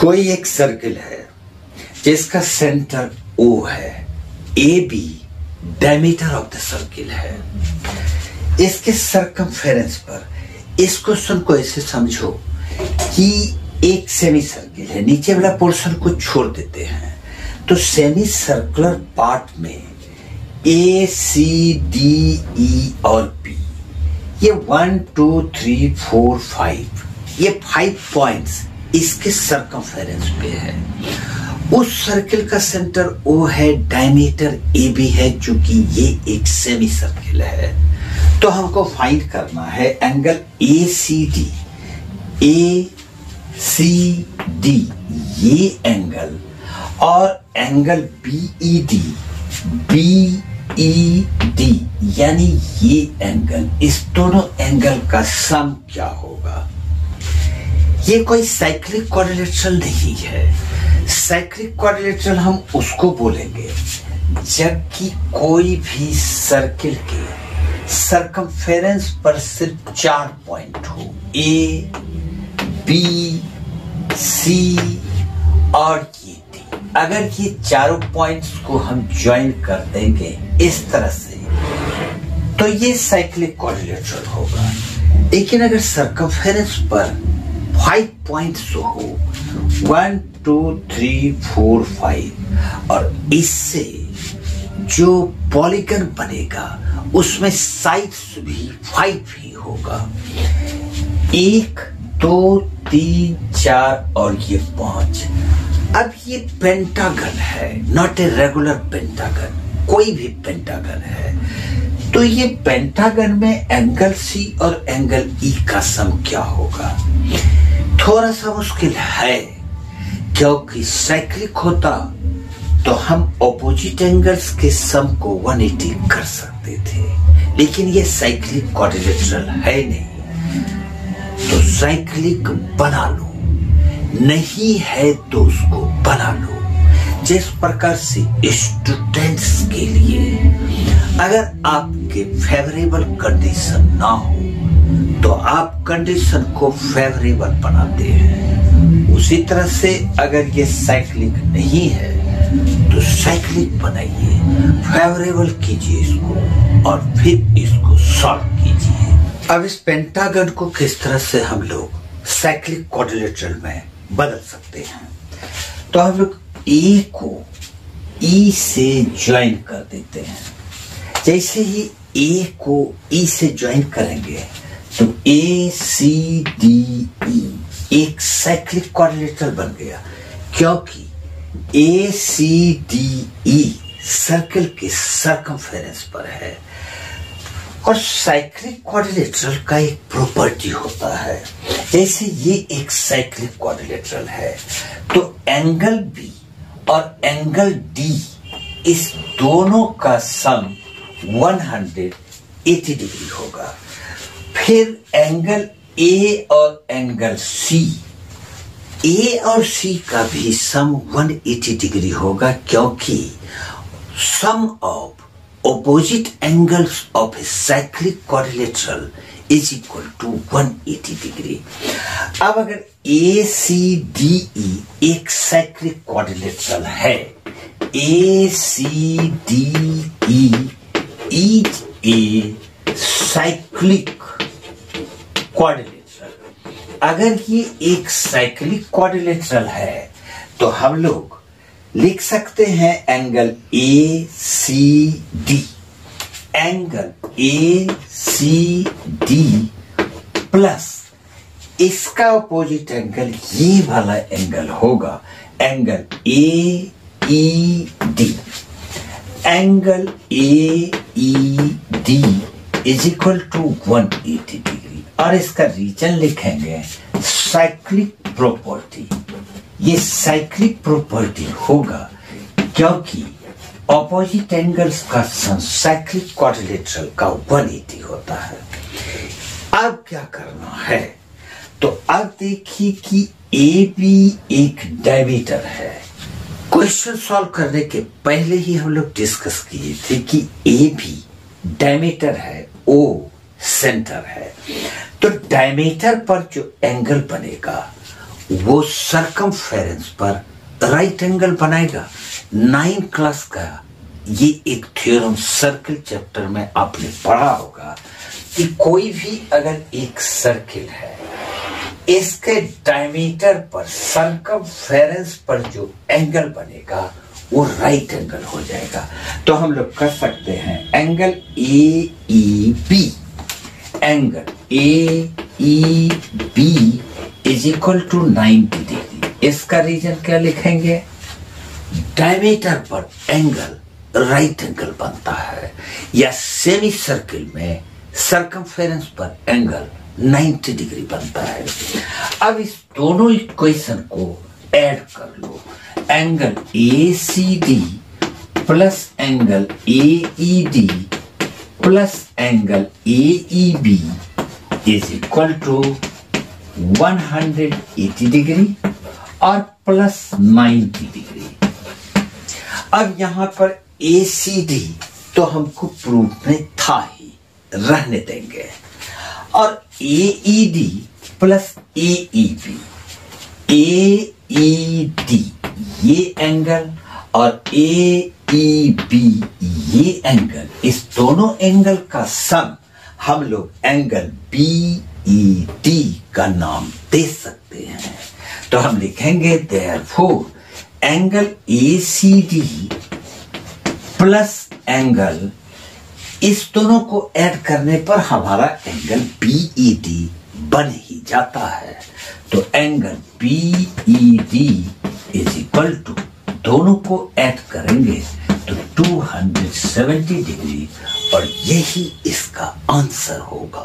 कोई एक सर्किल है जिसका सेंटर O है, AB diameter of the circle है। इसके सरकमफेरेंस पर इस क्वेश्चन को ऐसे समझो कि एक सेमी सर्किल है, नीचे वाला पोर्शन को छोड़ देते हैं तो सेमी सर्कुलर पार्ट में A, C, D, E और B ये 1, 2, 3, 4, 5 ये 5 पॉइंट्स इसके सरकमफेरेंस पे है। उस सर्किल का सेंटर O है, डायमीटर AB है, जो कि ये एक सेमी सर्किल है। तो हमको फाइंड करना है एंगल ACD। ACD ये एंगल और एंगल BED यानी ये एंगल, इस दोनों एंगल का सम क्या होगा। ये कोई साइक्लिक क्वाड्रिलेटरल नहीं है। साइक्लिक क्वाड्रिलेटरल हम उसको बोलेंगे जबकि कोई भी सर्किल के सरकमफेरेंस पर सिर्फ 4 पॉइंट हो, A, B, C और ये D। अगर ये चारों पॉइंट्स को हम ज्वाइन कर देंगे इस तरह से तो ये साइक्लिक क्वाड्रिलेटरल होगा। लेकिन अगर सरकमफेरेंस पर 5 पॉइंट्स हो, 1, 2, 3, 4, 5 और इससे जो पॉलीगन बनेगा उसमें साइड्स भी 5 ही होगा। 1, 2, 3, 4 और ये 5। अब ये पेंटागन है, नॉट ए रेगुलर पेंटागन, कोई भी पेंटागन है। तो ये पेंटागन में एंगल C और एंगल E का सम क्या होगा। थोड़ा सा मुश्किल है क्योंकि साइक्लिक होता तो हम ऑपोजिट एंगल्स के सम को 180 कर सकते थे, लेकिन ये साइक्लिक क्वाड्रिलेटरल है नहीं। तो साइक्लिक बना लो, नहीं है तो उसको बना लो। जिस प्रकार से स्टूडेंट्स के लिए अगर आपके फेवरेबल कंडीशन ना हो तो आप कंडीशन को फेवरेबल बनाते हैं, उसी तरह से अगर ये साइक्लिक नहीं है तो साइक्लिक बनाइए, फेवरेबल कीजिए इसको और फिर इसको सॉल्व कीजिए। अब इस पेंटागन को किस तरह से हम लोग साइक्लिक क्वाड्रिलेटरल में बदल सकते हैं। तो हम लोग A को E से ज्वाइन कर देते हैं। जैसे ही A को E से ज्वाइन करेंगे तो ACDE एक साइक्लिक क्वाड्रिलेटरल बन गया, क्योंकि ACDE सर्किल के सरकमफेरेंस पर है। और साइक्लिक क्वाड्रिलेटरल का एक प्रॉपर्टी होता है, जैसे ये एक साइक्लिक क्वाड्रिलेटरल है तो एंगल B और एंगल D इस दोनों का सम 180 डिग्री होगा। फिर एंगल A और एंगल C, A और C का भी सम 180 डिग्री होगा, क्योंकि सम of opposite angles of a cyclic quadrilateral is equal to 180 degree। अब अगर ACDE एक साइक्लिक क्वाड्रिलेटरल है, ACDE is a cyclic quadrilateral. अगर ये एक साइक्लिक क्वाड्रिलेटरल है तो हम लोग लिख सकते हैं angle ACD, angle ACD plus इसका अपोजिट एंगल ये वाला एंगल होगा angle AED। Angle AED is equal to 180 degree और इसका रीजन लिखेंगे साइक्लिक प्रॉपर्टी। ये साइक्लिक प्रॉपर्टी होगा क्योंकि ऑपोजिट एंगल्स का सम साइक्लिक क्वाड्रिलेटरल का 180 होता है। अब क्या करना है, तो अब देखिए कि AB एक डायमीटर है। क्वेश्चन सॉल्व करने के पहले ही हम लोग डिस्कस किए थे कि AB डायमीटर है, O सेंटर है, तो डायमीटर पर जो एंगल बनेगा वो सरकमफेरेंस पर राइट एंगल बनाएगा। 9 क्लास का ये एक थ्योरम सर्कल चैप्टर में आपने पढ़ा होगा कि कोई भी अगर एक सर्किल है, इसके डायमीटर पर सरकमफेरेंस पर जो एंगल बनेगा वो राइट एंगल हो जाएगा। तो हम लोग कर सकते हैं angle AEB, angle AEB is equal to 90 degree. इसका रीजन क्या लिखेंगे? डायमीटर पर एंगल राइट एंगल बनता है, या सेमी सर्किल में सरकमफेरेंस पर एंगल 90 डिग्री बनता है। अब इस दोनों इक्वेशन को ऐड कर लो। Angle ACD plus angle AED plus angle AEB is equal to 180 degree और प्लस 90 डिग्री। अब यहां पर ACD तो हमको प्रूफ में था ही, रहने देंगे, और AED प्लस AEB, AED ये एंगल और AEB ये एंगल, इस दोनों एंगल का सम हम लोग एंगल BED का नाम दे सकते हैं। तो हम लिखेंगे therefore angle ACD plus angle, इस दोनों को ऐड करने पर हमारा एंगल BED बन ही जाता है। तो angle BED is equal to, दोनों को ऐड करेंगे तो 270 डिग्री, और यही इसका आंसर होगा।